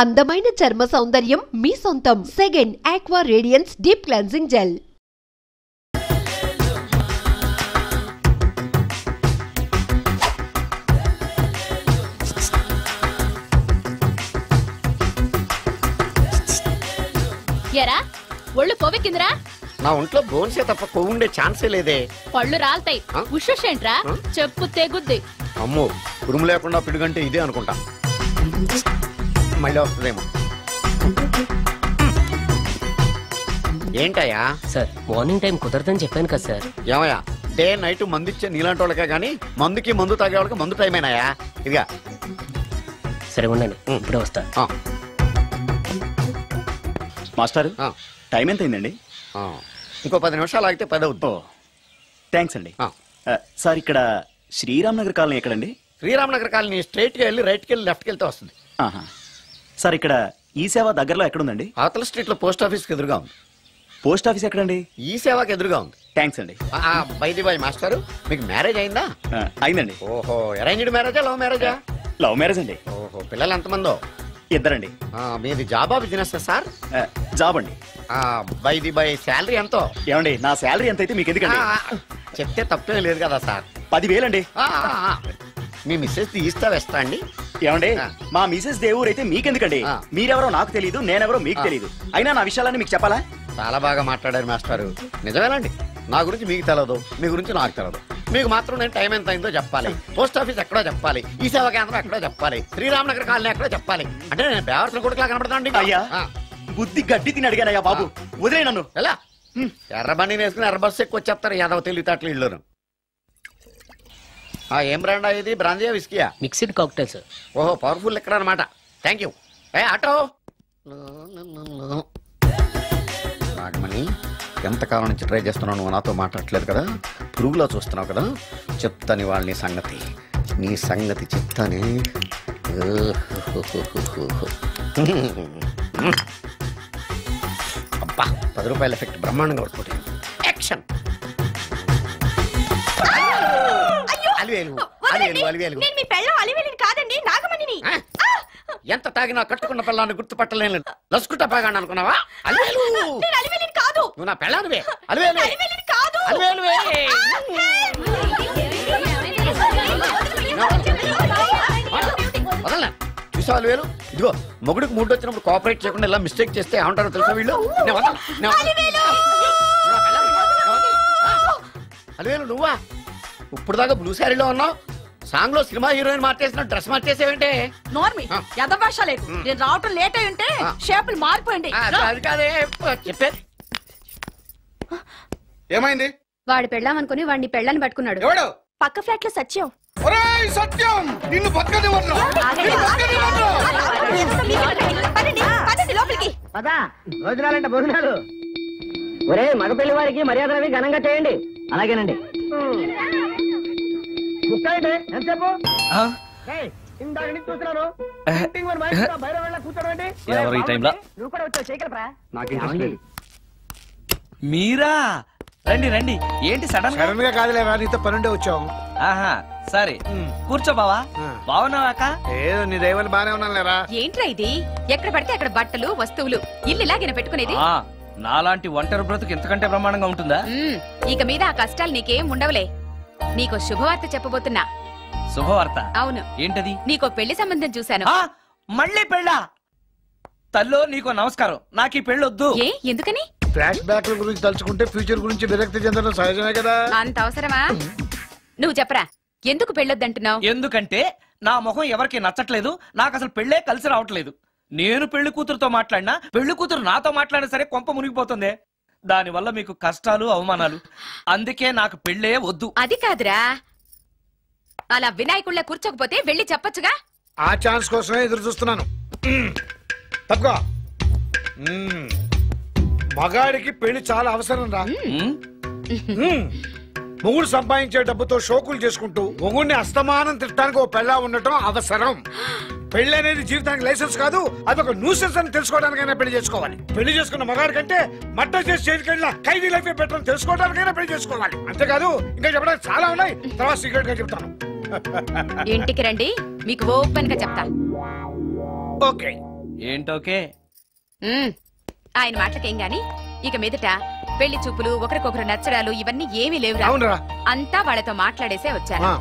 అందమైన చర్మ సౌందర్యం మీ సొంతం. Second aqua radiance deep cleansing gel. ఎరా ఒళ్ళు కొవ్వెక్కిందిరా? నా ఒంట్లో బోన్సే తప్ప కొవ్వుండే ఛాన్సే లేదే. పళ్ళు రాల్తాయి. ఉషేంట్రా చెప్పు తెగుద్ది. అమ్మో ఉరుము లేకుండా పిడుగంటే ఇదే అనుకుంటా. మళ్ళీ వస్తుందేమో. ఏంటయ్యా సార్ మార్నింగ్ టైం కుదరదని చెప్పాను కదా సార్. ఏమయ్యా డే నైట్ మందు ఇచ్చే నీలాంటి వాళ్ళకే గానీ మందుకి మందు తాగే వాళ్ళకి మందు టైమేనాయా? ఇదిగా సరే ఉండండి, ఇప్పుడే వస్తా. మాస్టర్ టైం ఎంత అయిందండి? ఇంకో 10 నిమిషాలు ఆగితే 10 అవుద్ది. థ్యాంక్స్ అండి. సార్ ఇక్కడ శ్రీరామ్ నగర్ కాలనీ ఎక్కడండి? శ్రీరామ్ నగర్ కాలనీ స్ట్రైట్కి వెళ్ళి రైట్కి వెళ్ళి లెఫ్ట్కి వెళ్తే వస్తుంది. సార్ ఇక్కడ ఈ సేవ దగ్గరలో ఎక్కడుందండి? అవతల స్ట్రీట్ లో పోస్ట్ ఆఫీస్కి ఎదురుగా ఉంది. పోస్ట్ ఆఫీస్ ఎక్కడండి? ఈ సేవకి ఎదురుగా ఉంది. థ్యాంక్స్ అండి. బైది బాయ్ మాస్టర్, మీకు మ్యారేజ్ అయిందా? అయిందండి. ఓహో, అరేంజ్డ్ మ్యారేజా లవ్ మ్యారేజా? లవ్ మ్యారేజ్ అండి. ఓహో, పిల్లలు ఎంతమందో? ఇద్దరండి. మీది జాబా బిజినెస్ సార్? జాబ్ అండి. బైది బాయ్ శాలరీ ఎంతో? ఏమండి నా శాలరీ ఎంత అయితే మీకు ఎందుకండి? చెప్తే తప్పే లేదు కదా సార్. 10,000 అండి. మీ మిస్సెస్ తీస్తా వేస్తా అండి. ఏమండి మా మిసెస్ దేవురు అయితే మీకెందుకండి? మీరెవరో నాకు తెలియదు, నేనెవరో మీకు తెలియదు. అయినా నా విషయాలన్నీ మీకు చెప్పాలా? చాలా బాగా మాట్లాడారు మాస్టారు. నిజమేనండి, నా గురించి మీకు తెలదు, మీ గురించి నాకు తెలదు. మీకు మాత్రం నేను టైం ఎంత అయిందో చెప్పాలి, పోస్ట్ ఆఫీస్ ఎక్కడో చెప్పాలి, ఈ సేవా కేంద్రం ఎక్కడో చెప్పాలి, శ్రీరామ్ నగర్ కాలనీ ఎక్కడో చెప్పాలి. అంటే నేను బేవర్సన కొడుకులా కనబడతానండి. అయ్యా బుద్ధి గడ్డి తిని అడిగానయ్యా బాబు, వదిలే నన్ను. ఎలా ఎర్రబండి వేసుకుని ఎర్ర బస్సు ఎక్కువ వచ్చేస్తారు యాదవ తెలివితేటలు ఇళ్ళను. ఏం బ్రాండ్ ఇది? బ్రాంజియా విస్కియా? Mixed cocktail sir. ఓహో, పవర్ఫుల్ ఎక్కడ అనమాట. Thank you. ఆటో నాగమణి, ఎంతకాలం నుంచి ట్రై చేస్తున్నావు, నువ్వు నాతో మాట్లాడట్లేదు కదా, పురుగులో చూస్తున్నావు కదా, చెప్తాను వాళ్ళ నీ సంగతి చెప్తానే. అబ్బా, 10 రూపాయల ఎఫెక్ట్ బ్రహ్మాండంగా పడుతుంది. యాక్షన్. ఎంత తాగినా కట్టుకున్న పిల్లాన్ని గుర్తుపట్టలేను. లసుకుంటా పాగాను అనుకున్నావా? నువ్వు నా పిల్లానివే. వదలనా? చూసావు అలివేలు? ఇదిగో మొగుడికి మూడు వచ్చినప్పుడు కోఆపరేట్ చేయకుండా ఇలా మిస్టేక్ చేస్తే ఏమంటారో తెలుసా వీళ్ళు? అలివేలు నువ్వా? ఇప్పుడు దాకా బ్లూ శారీలో ఉన్నావు, సాంగ్ లో సినిమా హీరోయిన్ మార్చేసిన డ్రెస్ మార్చేసేవంటే? నోర్మి యదభాష లేదు. నేను రావటం లేట్ అయి ఉంటే షేపులు మారిపోయింది. అది కాదే చెప్పేది. ఏమైంది? వాడు పెళ్ళామనుకుని వాడిని పెళ్ళని పట్టుకున్నాడు. ఎవడు? పక్క ఫ్లాట్ లో సత్యం. సత్యం నిన్ను బతకనివ్వను. భోజనాలంట భోజనాలు. ఒరే మగ పెళ్లి వారికి మర్యాదలవి ఘనంగా చేయండి. అలాగేనండి. ఎంతసేపు ఇందాక నుంచి చూస్తున్నాను. ఎవరు ఈ టైంలో? నువ్వు కూడా వచ్చావు చేయగలరా? మీరా? రండి రండి. ఏంటి సడన్ గా కాదులేవా, నీతో పనుండే వచ్చావు. ఆహా సరే కూర్చో బావా. బాగున్నావాక? ఏదో నీ దైవాన్ని బానే ఉన్నాను లేరా. ఏంట్రా ఇది? ఎక్కడ పడితే అక్కడ బట్టలు వస్తువులు ఇల్లు ఇలాగైనా పెట్టుకునేది? నాలాంటి ఒంటరి బ్రతుకు ఎంతకంటే బ్రహ్మాండంగా ఉంటుందా? ఇక మీద ఆ కష్టాలు నీకేం ఉండవులే. నీకో శుభవార్త చెప్పబోతున్నా. శుభవార్త? అవును. ఏంటది? నీకో పెళ్లి సంబంధం చూశాను. మళ్ళీ పెళ్ళా? తల్లో నీకో నమస్కారం, నాకు ఈ పెళ్ళొద్దు. ఏ ఎందుకని? ఫ్లాష్ బ్యాక్ గురించి తలుచుకుంటే ఫ్యూచర్ గురించి విరక్తి చెందడం సహజమే కదా. అంత అవసరమా? నువ్వు చెప్పరా, ఎందుకు పెళ్ళొద్దంటున్నావు? ఎందుకంటే నా ముఖం ఎవరికి నచ్చట్లేదు, నాకు అసలు పెళ్ళే కలిసి రావట్లేదు. నేను పెళ్లి కూతురుతో మాట్లాడినా, పెళ్లి కూతురు నాతో మాట్లాడినా సరే కొంప మునిగిపోతుంది. దానివల్ల మీకు కష్టాలు అవమానాలు. అందుకే నాకు పెళ్ళే వద్దు. అది కాదురా, అలా వినాయకుళ్ళ కూర్చోకపోతే వెళ్ళి చెప్పొచ్చుగా. ఆ ఛాన్స్ కోసమే ఎదురు చూస్తున్నాను. తప్పుకో. మగాడికి పెళ్లి చాలా అవసరం రా. మొగుడు సంపాదించే డబ్బుతో షోకులు చేసుకుంటూ మొగుడిని అస్తమానం తిట్టడానికి ఓ పెళ్ళా ఉండటం అవసరం. పెళ్లి అనేది జీవితానికి లైసెన్స్ కాదు, అదొక న్యూసెన్స్ అని తెలుసుకోవడానికైనా పెళ్లి చేసుకోవాలి. పెళ్లి చేసుకున్న మగాడి కంటే మడ్డ చేసి చేతికెళ్ళిన ఖైదీ లైఫ్ బెటర్ తెలుసుకోవడానికైనా పెళ్లి చేసుకోవాలి. అంతేకాదు ఇంకా చెప్పడానికి చాలా ఉన్నాయి, తర్వాత సీక్రెట్ గా చెప్తాను. ఇంటికి రండి, మీకు ఓపెన్ గా చెప్తా. ఓకే, ఏంటోకే ఆయన మాటలకేం గాని ఇక మీదట పెళ్లి చూపులు ఒకరికొకరు నచ్చడాలు ఇవన్నీ ఏమీ లేవురా. అవునరా అంతా వాళ్ళతో మాట్లాడేసే వచ్చాను.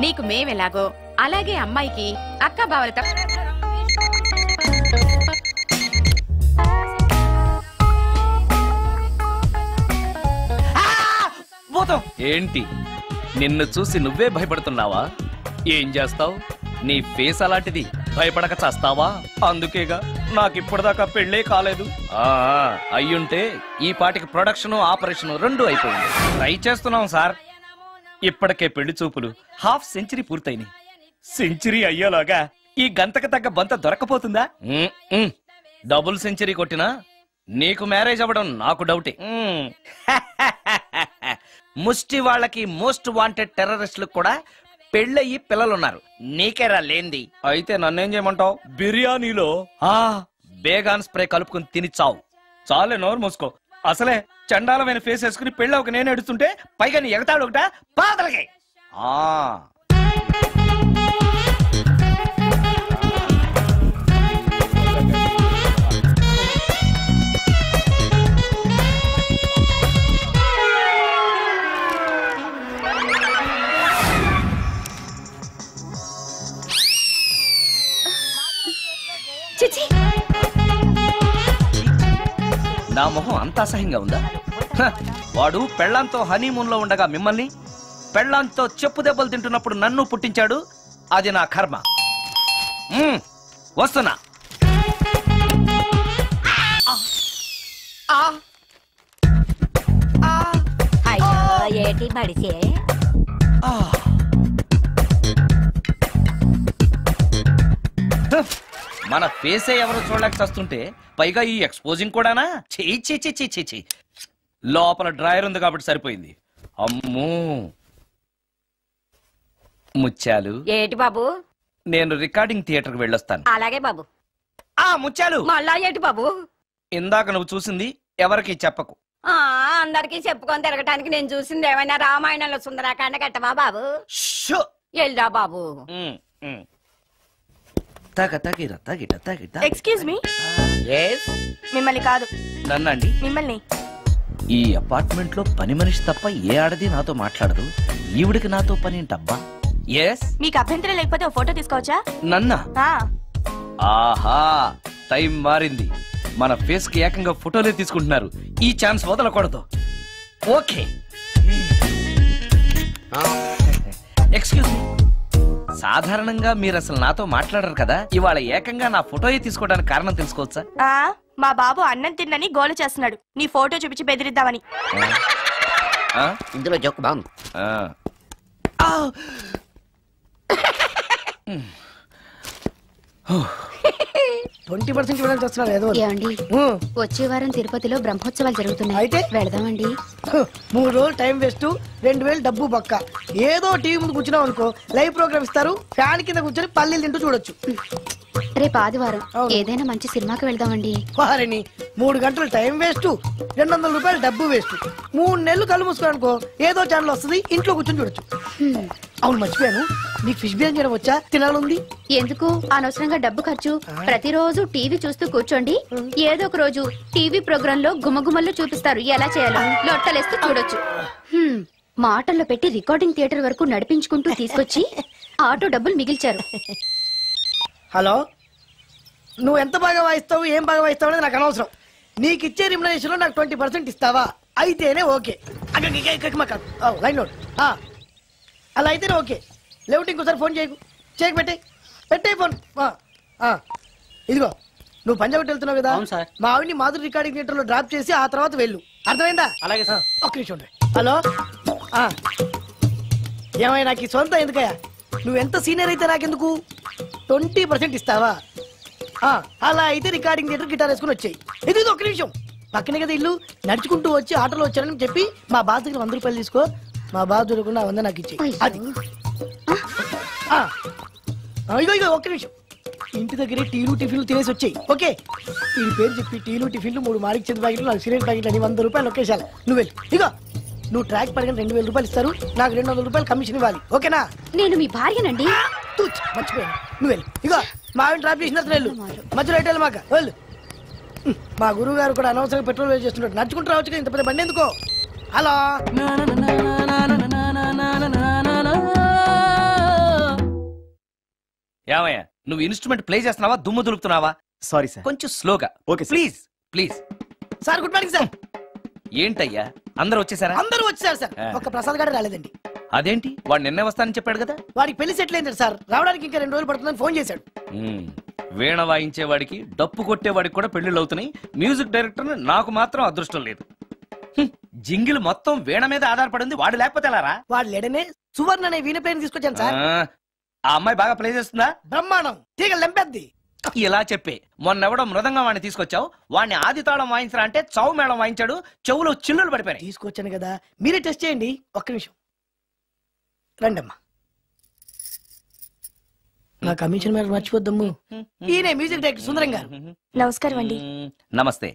నీకు మేమెలాగో అలాగే అమ్మాయికి అక్క బావలతో ఏంటి నిన్ను చూసి నువ్వే భయపడుతున్నావా? ఏం చేస్తావు? నీ ఫేస్ అలాంటిది, భయపడక చేస్తావా? అందుకేగా నాకిప్పటిదాకా పెళ్ళే కాలేదు. అయ్యుంటే ఈ పాటికి ప్రొడక్షన్ ఆపరేషన్ రెండు అయిపోయింది. ట్రై చేస్తున్నాం సార్. ఇప్పటికే పెళ్లి చూపులు హాఫ్ సెంచరీ పూర్తయినాయి. సెంచరీ అయ్యేలాగా ఈ గంతకు తగ్గ బంత దొరకపోతుందా? డబుల్ సెంచరీ కొట్టినా నీకు మ్యారేజ్ అవ్వడం నాకు డౌటే. ముష్టి వాళ్ళకి మోస్ట్ వాంటెడ్ టెర్రరిస్టులకు కూడా పెళ్ళయి పిల్లలున్నారు. నీకేరా లేంది. అయితే నన్నేం చేయమంటావు? బిర్యానీలో బేగాన్ స్ప్రే కలుపుకుని తిని చావు. చాలే, నోరు మూసుకో. అసలే చండాలమైన ఫేస్ వేసుకుని పెళ్ళి ఒక నేను ఎడుతుంటే పైగా నీ ఎగతాడు ఒకట పాదలకి. నా మొహం అంత అసహ్యంగా ఉందా? వాడు పెళ్ళాంతో హనీమూన్ లో ఉండగా మిమ్మల్ని, పెళ్ళాంతో చెప్పు దెబ్బలు తింటున్నప్పుడు నన్ను పుట్టించాడు. అది నా కర్మ. వస్తున్నా. ఏటి మడిసే మన ఫేసే ఎవరు చూడలేక చస్తుంటే పైగా ఈ ఎక్స్పోజింగ్ కూడానా? చీ. లోపల డ్రాయర్ ఉంది కాబట్టి సరిపోయింది. అమ్మో ముత్యాలు. ఏటి బాబు? నేను రికార్డింగ్ థియేటర్ కి వెళ్ళొస్తాను. అలాగే బాబు. ముత్యాలు, మళ్ళా ఏటి బాబు? ఇందాక నువ్వు చూసింది ఎవరికి చెప్పకు. అందరికి చెప్పుకొని తిరగటానికి నేను చూసింది ఏమైనా రామాయణంలో సుందరాకాండ కట్టవా బాబు? ఎల్దా బాబు. Excuse me. మిమ్మల్ని కాదు. నన్నండి. మిమ్మల్ని. ఈ అపార్ట్మెంట్ లో పని మనిషి తప్ప ఏ ఆడది నాతో మాట్లాడదు. ఈవిడికి నాతో పని ఏంటబ్బా? ఎస్. మీకు అభ్యంతరం లేకపోతే ఓ ఫోటో తీసుకోవచ్చా? నన్నా? ఆహా, టైం మారింది. మన ఫేస్ కి ఏకంగా ఫోటోలే తీసుకుంటున్నారు. ఈ ఛాన్స్ వదలకూడదు. ఓకే. Excuse me. సాధారణంగా మీరు అసలు నాతో మాట్లాడరు కదా, ఇవాళ ఏకంగా నా ఫోటోయే తీసుకోవడానికి కారణం తెలుసుకోవచ్చా? మా బాబు అన్నం తిన్నని గోలు చేస్తున్నాడు. నీ ఫోటో చూపించి బెదిరిద్దామని. ఇందులో జోక్ బాగుంది. 20% ఇవ్వడానికి వస్తున్నారు ఏదో. ఏమండి, వచ్చే వారం తిరుపతిలో బ్రహ్మోత్సవాలు జరుగుతున్నాయి. అయితే వెళదామండి. 3 రోజులు టైం వేస్ట్, 2000 డబ్బు బొక్క. ఏదో టీవీ ముందు కూర్చున్నావు అనుకో, లైవ్ ప్రోగ్రామ్ ఇస్తారు, ఫ్యాన్ కింద కూర్చొని పల్లీలు తింటూ చూడొచ్చు. రేపు ఆదివారం ఏదైనా మంచి సినిమాకి వెళ్దామండి. వారిని 3 గంటలు టైం వేస్ట్, 200 రూపాయలు డబ్బు వేస్ట్. 3 నెలలు కళ్ళు మూసుకోనుకో, ఏదో ఛానల్ వస్తుంది, ఇంట్లో కూర్చొని చూడొచ్చు. అవును, మర్చిపోయాను, నీకు ఫిష్ బిర్యానీ చేయడం వచ్చా? తినాలుంది. ఎందుకు అనవసరంగా డబ్బు ఖర్చు? ప్రతిరోజు టీవీ చూస్తూ కూర్చోండి, ఏదో ఒక రోజు టీవీ ప్రోగ్రామ్ లో గుమగుమల్లో చూపిస్తారు ఎలా చేయాలో. లొట్టలేస్తూ చూడొచ్చు. మాటల్లో పెట్టి రికార్డింగ్ థియేటర్ వరకు నడిపించుకుంటూ తీసుకొచ్చి ఆటో డబ్బులు మిగిల్చారు. హలో, నువ్వు ఎంత బాగా వాయిస్తావు, ఏం బాగా వాయిస్తావు అనేది నాకు అనవసరం. నీకు ఇచ్చే రిమ్యునరేషన్ లో నాకు 20% ఇస్తావా? అయితేనే ఓకే. Line note. అలా అయితేనే ఓకే. లేవుటి ఇంకోసారి ఫోన్ చేయకు. పెట్టే ఫోన్. ఇదిగో, నువ్వు పంజాబ్ వెళ్తున్నావు కదా, మా ఆవిడ్ని మాధురి రికార్డింగ్ థియేటర్ లో డ్రాప్ చేసి ఆ తర్వాత వెళ్ళు. అర్థమైందా? అలాగే సార్. ఒక్క నిమిషం. హలో, ఏమైనా నాకు ఈ సొంత ఎందుకయ్యా? నువ్వెంత సీనియర్ అయితే నాకెందుకు? 20% ఇస్తావా? అలా అయితే రికార్డింగ్ థియేటర్ గిటార్ వేసుకుని వచ్చాయి. ఇది ఒక్క నిమిషం. పక్కనే కదా ఇల్లు, నడుచుకుంటూ వచ్చి ఆటోలో వచ్చానని చెప్పి మా బాస్ దగ్గర 100 రూపాయలు తీసుకో. మా బాస్ దొరకకుండా 100 నాకు ఇచ్చేయి. అది ఇగో ఒక్క నిమిషం. ఇంటి దగ్గరే టీలు టిఫిన్లు తినేసి వచ్చాయి. ఓకే, ఈ పేరు చెప్పి టీలు టిఫిన్లు 3 మారికి చెంది ప్యాకెట్లు, 4 సిగరెట్ ప్యాకెట్లు అని 100 రూపాయలు ఒకేసారి. నువ్వు వెళ్ళు. ఇగో, నువ్వు ట్రాక్ పడిన 2000 రూపాయలు ఇస్తారు, నాకు 200 రూపాయలు కమిషన్ ఇవ్వాలి. ఓకేనా? నేను మీ భార్యనండి. మర్చిపోయాను, నువ్వు వెళ్ళు. ఇగో మా ఆవిడ డ్రాప్ చేసిన వెళ్ళు, మధ్యలో రైట్ వెళ్ళి మాక వెళ్ళు. మా గురువు గారు కూడా అనవసరంగా పెట్రోల్ వేస్ట్ చేస్తున్నాడు. నడుచుకుంటూ రావచ్చు, ఇంత పెద్ద బండి ఎందుకో. హలో ఏమయ్యా, నువ్వు ఇన్స్ట్రుమెంట్ ప్లే చేస్తున్నావా, దుమ్ము దులుపుతున్నావా? సారీ సార్, కొంచెం స్లోగా. Okay please please. Sir, good morning sir. ఏంటయ్యా, అందరూ వచ్చేసారా? అందరూ వచ్చారు సార్, ఒక్క ప్రసాద్ గారు రాలేదండి. అదేంటి, వాడు నిన్నే వస్తానని చెప్పాడు కదా. వాడికి పెళ్లి సెటిల్ అయింది సార్, రావడానికి ఇంకా 2 రోజులు పడుతుందని ఫోన్ చేశాడు. వీణ వాయించేవాడికి, డప్పు కొట్టేవాడికి కూడా పెళ్లిళ్ళు అవుతున్నాయి. మ్యూజిక్ డైరెక్టర్ నాకు మాత్రం అదృష్టం లేదు. జింగిల్ మొత్తం వీణ మీద ఆధారపడింది, వాడు లేకపోతే ఎలారా? వాడు లేడనే సువర్ణ అనే వీణ ప్లేయర్ తీసుకొచ్చాను సార్. ఆ అమ్మాయి బాగా ప్లే చేస్తుందా? బ్రహ్మాండం, తీగ లెంపెద్ది. ఇలా చెప్పే మొన్నెవడో మృదంగా వాడిని తీసుకొచ్చావు, వాడిని ఆది తాళం వాయించరా అంటే చౌ మేళం వాయించాడు, చెవులో చిల్లులు పడిపోయినాయి. తీసుకొచ్చాను కదా, మీరే టెస్ట్ చేయండి. ఒక్క నిమిషం రండమ్మా. నా కమిషన్ మీద మర్చిపోద్దమ్ము. ఈయనే మ్యూజిక్ డైరెక్టర్ సుందరం గారు. నమస్కారం అండి. నమస్తే.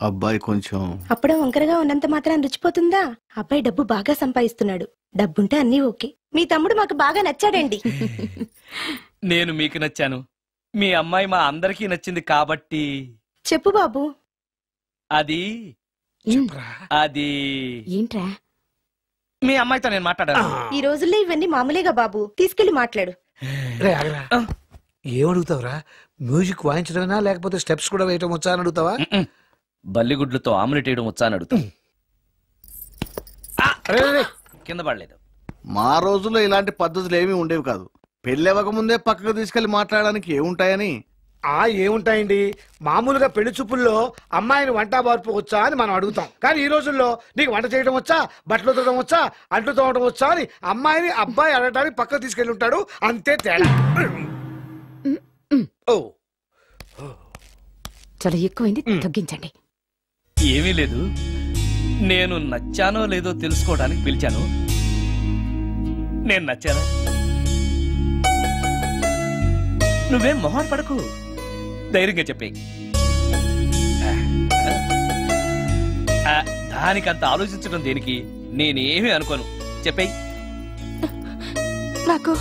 అబ్బాయి కొంచెం అప్పుడే వంకరగా ఉన్నంత మాత్రం రుచిపోతుందా? అబ్బాయి డబ్బు బాగా సంపాదిస్తున్నాడు, డబ్బుంటే అన్నీ ఓకే. మీ తమ్ముడు మాకు బాగా నచ్చాడండి. నేను మీకు నచ్చాను, మీ అమ్మాయి మా అందరికీ నచ్చింది కాబట్టి. చెప్పు బాబు. అది అది ఏంట్రా? మీ అమ్మాయితో నేను మాట్లాడాను. ఈ రోజుల్లో ఇవన్నీ మామూలేగా బాబు, తీసుకెళ్లి మాట్లాడు. ఏమడుగుతావురా? మ్యూజిక్ వాయించడమేనా లేకపోతే స్టెప్స్ కూడా వేయటం వచ్చా అని అడుగుతావా? బల్లిగుడ్లతో ఆమ్లెట్ వేయడం వచ్చా అని అడుగుతా. కింద పడలేదు. మా రోజుల్లో ఇలాంటి పద్ధతులు ఏమీ ఉండేవి కాదు. పెళ్ళవక ముందే పక్కకు తీసుకెళ్లి మాట్లాడడానికి ఏముంటాయని. ఏముంటాయండి, మామూలుగా పెళ్లి చూపుల్లో అమ్మాయిని వంట బార్పు వచ్చా అని మనం అడుగుతాం. కానీ ఈ రోజుల్లో నీకు వంట చేయడం వచ్చా, బట్టలు ఉతకడం వచ్చా, అంట్లు తోమడం వచ్చా అని అమ్మాయిని అబ్బాయి అడగడానికి పక్కకు తీసుకెళ్ళి ఉంటాడు. అంతే తేడా. ఓ చాలా ఎక్కువైంది, తగ్గించండి. ఏమీ లేదు, నేను నచ్చానో లేదో తెలుసుకోవడానికి పిలిచాను. నేను నచ్చానా? నువ్వేం మొహాన్ పడకు, ధైర్యంగా చెప్పేయి. దానికంత ఆలోచించడం దేనికి? నేనేమీ అనుకోను, చెప్పేయి. నాకు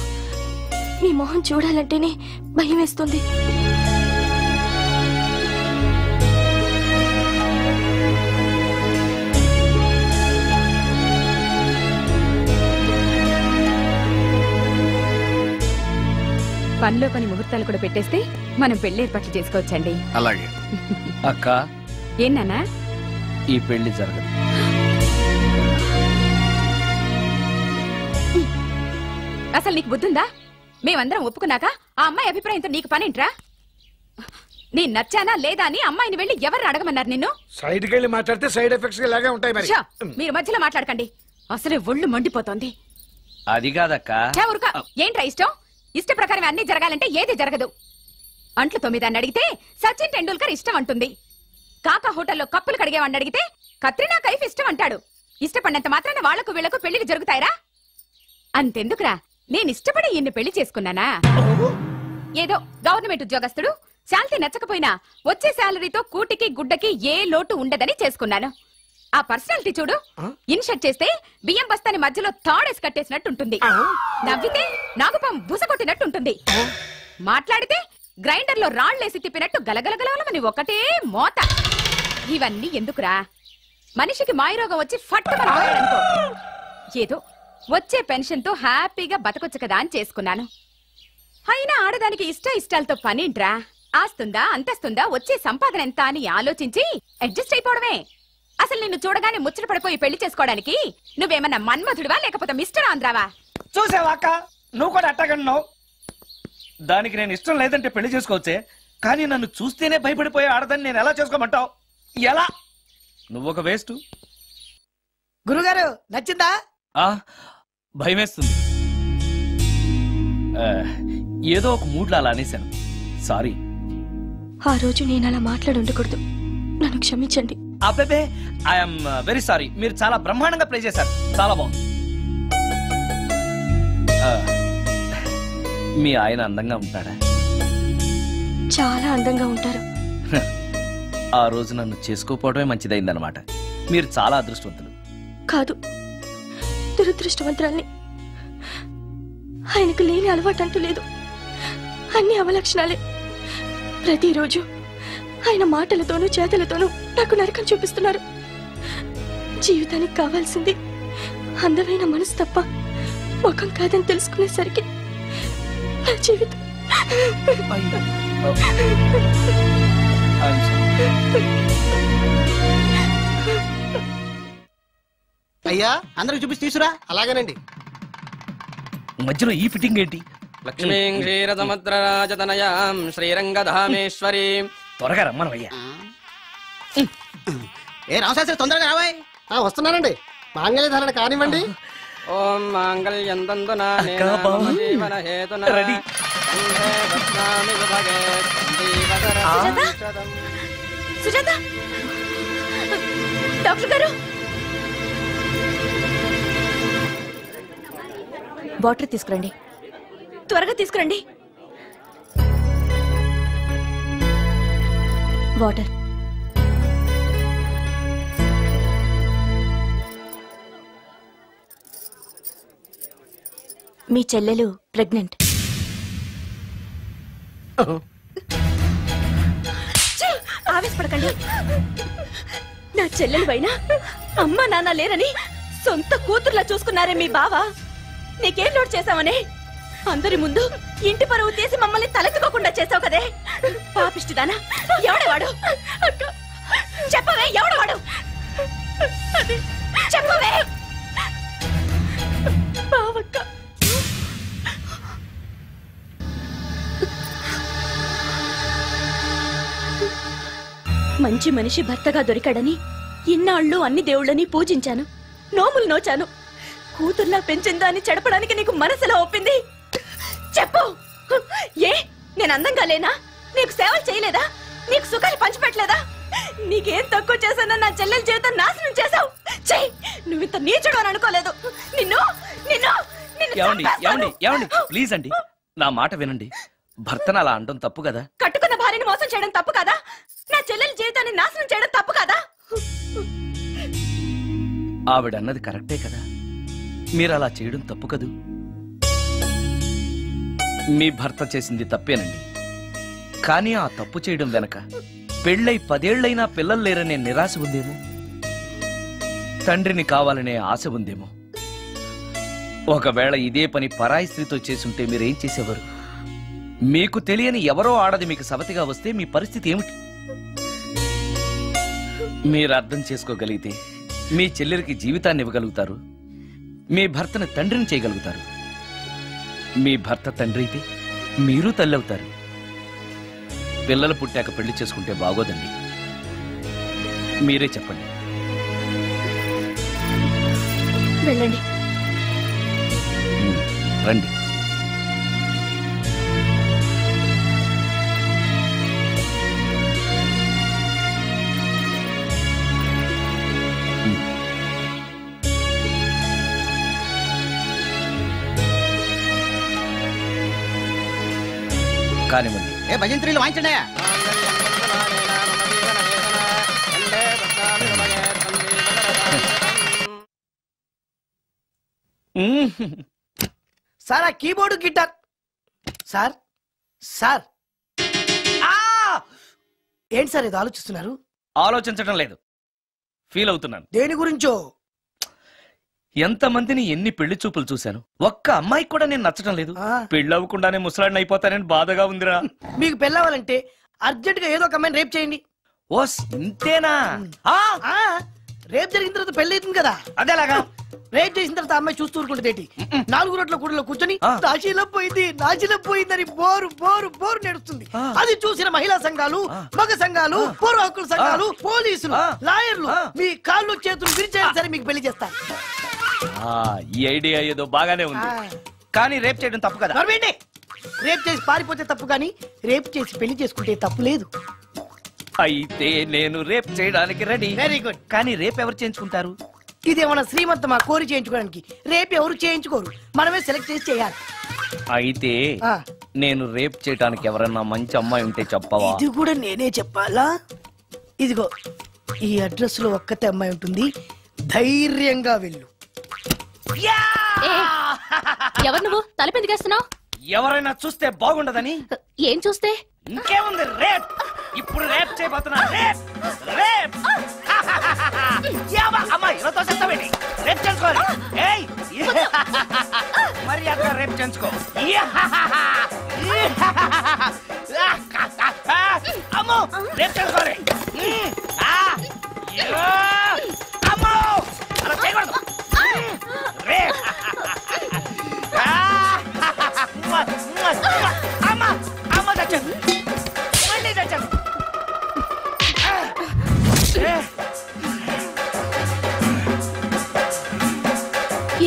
నీ మొహం చూడాలంటేనే భయం వేస్తుంది. పనిలో పని ముహూర్తాలు కూడా పెట్టేస్తే మనం పెళ్లి ఏర్పాట్లు చేసుకోవచ్చండి. అలాగే అక్క. ఏనా ఈ పెళ్లి జరగదు. అసలు నీకు బుద్ధుందా? మేమందరం ఒప్పుకున్నాక ఆ అమ్మాయి అభిప్రాయంతో నీకు పనేంట్రా? నీ నచ్చానా లేదా అని అమ్మాయిని వెళ్ళి ఎవరు అడగమన్నారు నిన్ను? సైడ్కి వెళ్ళి మాట్లాడితే సైడ్ ఎఫెక్ట్స్ ఇలాగే ఉంటాయి. మరి మీరు మధ్యలో మాట్లాడకండి, అసలే ఒళ్ళు మండిపోతోంది. అది కాదక్క. ఏంట్రా ఇష్టం? ఇష్ట ప్రకారం అన్ని జరగాలంటే ఏది జరగదు. అంట్లు 9 అడిగితే సచిన్ టెండూల్కర్ ఇష్టం అంటుంది. కాకా హోటల్లో కప్పులు కడిగేవాడిని అడిగితే కత్రినా కైఫ్ ఇష్టం అంటాడు. ఇష్టపడినంత మాత్రాన వాళ్లకు వీళ్లకు పెళ్లికి జరుగుతాయరా? అంతెందుకురా, నేను ఇష్టపడి ఇన్ని పెళ్లి చేసుకున్నానా? ఏదో గవర్నమెంట్ ఉద్యోగస్తుడు, శాలరీ నచ్చకపోయినా వచ్చే శాలరీతో కూటికి గుడ్డకి ఏ లోటు ఉండదని చేసుకున్నాను. ఆ పర్సనాలిటీ చూడు, ఇన్షర్ట్ చేస్తే బియ్యం బస్తాని మధ్యలో తాడేసి కట్టేసినట్టుంటుంది. నవ్వితే నాగుపం బుస కొట్టినట్టుంటుంది. మాట్లాడితే గ్రైండర్ లో రాళ్లేసి తిప్పినట్టు గలగలగలమని ఒకటే మోత. ఇవన్నీ ఎందుకురా? మనిషికి మాయరోగం వచ్చి ఫట్టుమని పోయాడనుకో, ఏదో వచ్చే పెన్షన్ తో హ్యాపీగా బతకొచ్చు కదా అని చేసుకున్నాను. అయినా ఆడదానికి ఇష్టాలతో పనింట్రా? ఆస్తుందా, అంతస్తుందా, వచ్చే సంపాదన ఎంత అని ఆలోచించి అడ్జస్ట్ అయిపోవడమే. అసలు నిన్ను చూడగానే ముచ్చట పడిపోయి పెళ్లి చేసుకోవడానికి నువ్వేమన్నా మన్మధుడివా లేకపోతే మిస్టర్ ఆంధ్రావా? చూసావాక, నువ్వు కూడా అట్టగన్నావు. దానికి నేను ఇష్టం లేదంటే పెళ్లి చేసుకోవచ్చే, కానీ నన్ను చూస్తేనే భయపడిపోయే ఆడదని నేను ఎలా చేసుకోమంటావు? ఎలా? నువ్వొక వేస్ట్. గురుగారు నచ్చిందా? భయమేస్తుంది. ఏదో ఒక మూడ్లో అలా అనేశాను. సారీ. ఆ రోజు నేను అలా మాట్లాడి ఉండకూడదు. నన్ను క్షమించండి. అబ్బే, ఐఎమ్ వెరీ సారీ. మీరు చాలా బ్రహ్మాండంగా ప్లే చేశారు. చాలా బాగుంది. మీ ఆయన అందంగా ఉంటాడా? చాలా అందంగా ఉంటారు. ఆ రోజు నన్ను చేసుకోపోవడమే మంచిదైందనమాట. మీరు చాలా అదృష్టవంతులు. కాదు, దురదృష్టవంతురాల్ని. ఆయనకు లేని అలవాటు అంటూ లేదు. అన్ని అవలక్షణాలే. ప్రతిరోజు ఆయన మాటలతోనూ చేతలతోనూ నాకు నరకం చూపిస్తున్నారు. జీవితానికి కావాల్సింది అందమైన మనసు తప్ప ముఖం కాదని తెలుసుకునేసరికి నా జీవితం అయ్యా అందరికి చూపించి తీసురా. అలాగేనండి. మధ్యలో ఈ ఫిట్టింగ్ ఏంటి? లక్ష్మీం క్షీరసముద్రరాజతనయాం శ్రీరంగధామేశ్వరి. త్వరగా రమ్మనవయ్యా. ఏ రామశాస్త్రి తొందరగా రావాయ్. వస్తున్నానండి. మాంగళ్య ధారణ కానివ్వండి. ఓం మాంగళ్యం తంతునా నేన మమ జీవన హేతునా కంఠే బధ్నామి విభగే సందీపతరం. సుజాత, డాక్టర్ గారు, వాటర్ తీసుకురండి. త్వరగా తీసుకురండి. వాటర్. మీ చెల్లెలు ప్రెగ్నెంట్. ఆవేశపడకండి. నా చెల్లెలు పైన అమ్మా నాన్న లేరని సొంత కూతుర్లా చూసుకున్నారే మీ బావ. నీకేం లోటు చేశావనే అందరి ముందు ఇంటి పరువు తీసి మమ్మల్ని తలెత్తుకోకుండా చేసావు కదే. పాపిష్టిదానా, ఎవడేవాడు? చెప్పవే, ఎవడవాడు? చెప్పవే. బావక్క, మంచి మనిషి భర్తగా దొరికాడని ఇన్నాళ్ళు అన్ని దేవుళ్ళని పూజించాను, నోములు నోచాను. కూతుర్లా పెంచిందా అని చెడపడానికి నీకు మనసులో ఒప్పింది. చెప్పు, ఏ నేను అందంగా లేనా? నీకు సేవలు చేయలేదా? నీకు సుఖాలు పంచిపెట్టలేదా? నీకేం తక్కువ చేశానో నా చెల్లెల జీవితం నాశనం చేశావు. చెయ్యి, నువ్వు ఇంత నీచుడు అని అనుకోలేదు. నిన్ను నిన్ను ఏమండి ప్లీజ్ అండి, నా మాట వినండి. భర్తను అలా అనడం తప్పు కదా? కట్టుకున్న భార్యని మోసం చేయడం తప్పు కదా? నా చెల్లెల జీవితాన్ని నాశనం చేయడం తప్పు కదా? ఆవిడన్నది కరెక్టే కదా. మీరు అలా చేయడం తప్పు కదూ. మీ భర్త చేసింది తప్పేనండి. కానీ ఆ తప్పు చేయడం వెనక పెళ్ళై 10 ఏళ్లైనా పిల్లలు లేరనే నిరాశ ఉందేమో, తండ్రిని కావాలనే ఆశ ఉందేమో. ఒకవేళ ఇదే పని పరాయి స్త్రీతో చేసుంటే మీరేం చేసేవారు? మీకు తెలియని ఎవరో ఆడది మీకు సవతిగా వస్తే మీ పరిస్థితి ఏమిటి? మీరు అర్థం చేసుకోగలిగితే మీ చెల్లెలికి జీవితాన్ని ఇవ్వగలుగుతారు, మీ భర్తను తండ్రిని చేయగలుగుతారు. మీ భర్త తండ్రి అయితే మీరు తల్లి అవుతారు. పిల్లలు పుట్టాక పెళ్లి చేసుకుంటే బాగోదండి. మీరే చెప్పండి. వెళ్ళండి. రండి. కానివ్వండి. ఏ భజంత్రీలు వాయించండి. సార్, ఆ కీబోర్డు గిటార్. సార్ సార్ ఏంటి సార్ ఇది ఆలోచిస్తున్నారు? ఆలోచించడం లేదు, ఫీల్ అవుతున్నాను. దేని గురించో? ఎంతమందిని ఎన్ని పెళ్లి చూపులు చూశాను, ఒక్క అమ్మాయికి కూడా నేను నచ్చడం లేదు. పెళ్లి అవ్వకుండానే ముసలాడిని అయిపోతానని బాధగా ఉందిరా. మీకు పెళ్ళవాలంటే అర్జెంట్ గా ఏదో ఒక అమ్మాయిని రేప్ చేయండి. ఓస్ ఇంతేనా? రేప్ జరిగిన తర్వాత పెళ్లి అవుతుంది కదా, అదేలాగా. రేప్ చేసిన తర్వాత అమ్మాయి చూస్తూ ఊరుకుంటుంది. 4 రోడ్ల కూడలో కూర్చొని నాశీలం పోయిందని బోరు బోరు బోరు నడుస్తుంది. అది చూసిన మహిళా సంఘాలు, మగ సంఘాలు, పౌర హక్కుల సంఘాలు, పోలీసులు, లాయర్లు మీ కాళ్ళు చేతులు విరిచేయాలి సరే మీకు పెళ్లి చేస్తారు. ఈ ఐడియా ఏదో బాగానే ఉంది, కానీ రేప్ చేయడం తప్పు కదా. రేప్ చేసి పారిపోతే తప్పు కానీ రేప్ చేసి పెళ్లి చేసుకుంటే తప్పు లేదు. అయితే నేను రేప్ చేయడానికి రెడీ. Very good. కానీ రేప్ ఎవరు చేయించుకుంటారు? ఇదేమన్నా శ్రీమంతమా కోరి చేయించుకోవడానికి? రేపు ఎవరు చేయించుకోరు, మనమే సెలెక్ట్ చేసి చేయాలి. అయితే నేను రేప్ చేయడానికి ఎవరన్నా మంచి అమ్మాయి ఉంటే చెప్పవా? ఇది కూడా నేనే చెప్పాలా? ఇదిగో ఈ అడ్రస్ లో ఒక్కతే అమ్మాయి ఉంటుంది, ధైర్యంగా వెళ్ళు. ఎవరు నువ్వు? తలపెందుకేస్తున్నావు? ఎవరైనా చూస్తే బాగుండదని. ఏం చూస్తే? ఇంకేముంది, రేప్. ఇప్పుడు రేప్ చేయబోతున్నా. రేప్ రేప్ అమ్మాయి ఎవరితో చేస్తావేంటి? రేప్ చేసుకోవాలి. ఏయ్ మరి అక్కడ రేప్ చేసుకో. అమ్మో రేప్ చేసుకోవాలి. అమ్మో అలా చేయకూడదు. రేప్ అమ్మ అమ్మ తెచ్చాను, మళ్ళీ తెచ్చాను.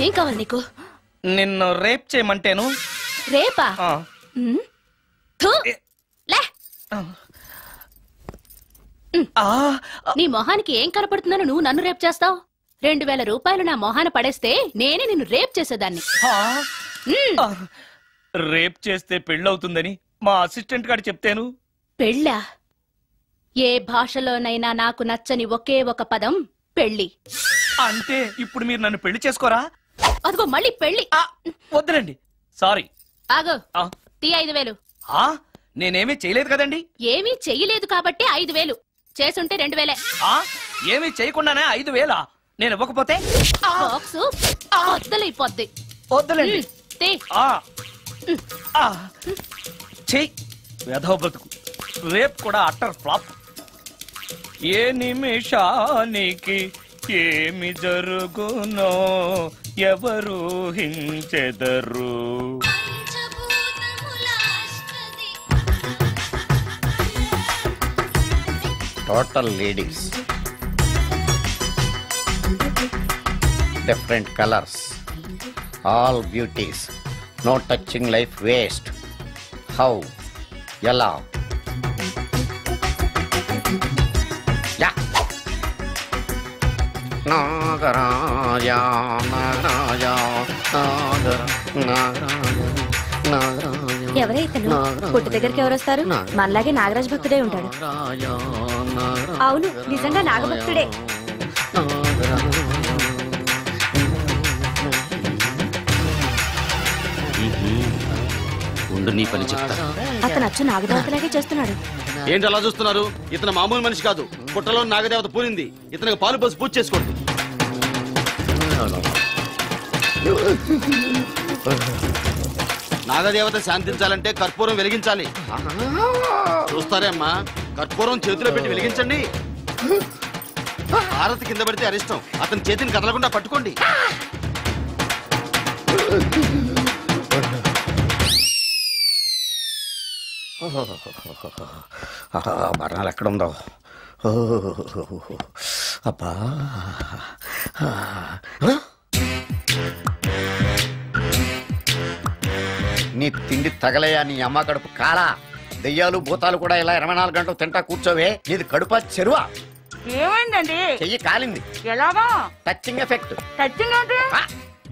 ఏం కావాలి నీకు? నిన్ను రేప్ చేయమంటేను. రేపా? నీ మొహానికి ఏం కనపడుతుందని నువ్వు నన్ను రేప్ చేస్తావు? 2000 రూపాయలు నా మొహాన పడేస్తే నేనే నిన్ను రేప్ చేసేదాన్ని. రేప్ చేస్తే పెళ్ళవుతుందని మా అసిస్టెంట్ గారు చెప్తేను. పెళ్ళా? ఏ భాషలోనైనా నాకు నచ్చని ఒకే ఒక పదం పెళ్లి. అంటే ఇప్పుడు మీరు నన్ను పెళ్లి చేసుకోరా? అదిగో మళ్ళీ పెళ్లి. వద్దులండి, సారీ. ఆగో, తీ 5000. నేనేమీ చేయలేదు కదండి. ఏమీ చెయ్యలేదు కాబట్టి 5000. చేసుంటే 2000. ఏమీ చేయకుండానే 5000? నేను ఇవ్వకపోతే బాక్సు వద్దలైపోద్ది. వద్దులండి. చెయ్యి వెధవ బతుకు. రేప్ కూడా అట్టర్ ఫ్లాప్. ఏ నిమిషానికి ఏమి జరుగునో ఎవరు హించెదరు. Total ladies, different colours, all beauties, no touching life waste. How? ఎలా? నాగరాజ నాగరాజ ఎవరే ఇతను? పుట్టు దగ్గరికి ఎవరు వస్తారు? మనలాగే నాగరాజ్ భక్తుడే ఉంటాడు. అవును, నిజంగా నాగభక్తుడే. ఉండు, నీ పని చెప్తా. అతను అచ్చు నాగదేవతలాగే చేస్తున్నాడు. ఏంటి అలా చూస్తున్నారు? ఇతను మామూలు మనిషి కాదు. పుట్టలో నాగదేవత పూనింది. ఇతనికి పాలు పోసి పూజ చేసుకోండి. నాగదేవత శాంతించాలంటే కర్పూరం వెలిగించాలి. చూస్తారే అమ్మా, కర్పూరం చేతిలో పెట్టి వెలిగించండి. హారతి కింద పడితే అరిష్టం. అతని చేతిని కదలకుండా పట్టుకోండి. బర్ణాలు ఎక్కడుందో. అబ్బా, నీ తిండి తగలయా నీ అమ్మ కడుపు కాలా? దెయ్యాలు భూతాలు కూడా ఇలా 24 గంటలు తింటా కూర్చోవే. నీది కడుపా చెరువా? ఏమైందండి? చెయ్యి కాలింది. ఎలాగా? Touching effect. టచింగ్ అంటే